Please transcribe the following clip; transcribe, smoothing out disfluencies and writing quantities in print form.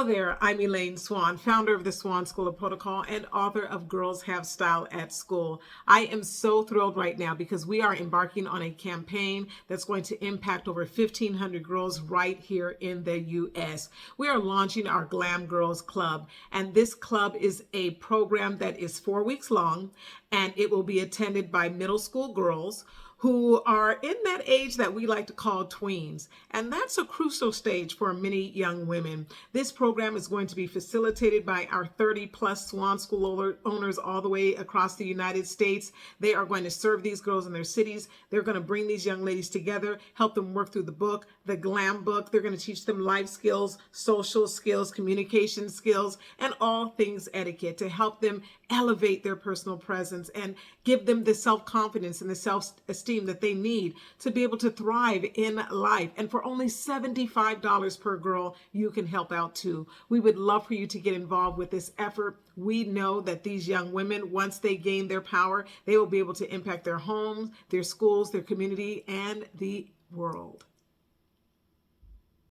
there, I'm Elaine Swann, founder of the Swann School of Protocol and author of Girls Have Style at School. I am so thrilled right now because we are embarking on a campaign that's going to impact over 1,500 girls right here in the U.S. We are launching our Glam Girls Club, and this club is a program that is 4 weeks long, and it will be attended by middle school girls who are in that age that we like to call tweens. And that's a crucial stage for many young women. This program is going to be facilitated by our 30 plus Swann School owners all the way across the United States. They are going to serve these girls in their cities. They're going to bring these young ladies together, help them work through the book, the Glam book. They're going to teach them life skills, social skills, communication skills, and all things etiquette to help them elevate their personal presence and give them the self-confidence and the self-esteem that they need to be able to thrive in life. And for only $75 per girl, you can help out too. We would love for you to get involved with this effort. We know that these young women, once they gain their power, they will be able to impact their homes, their schools, their community, and the world.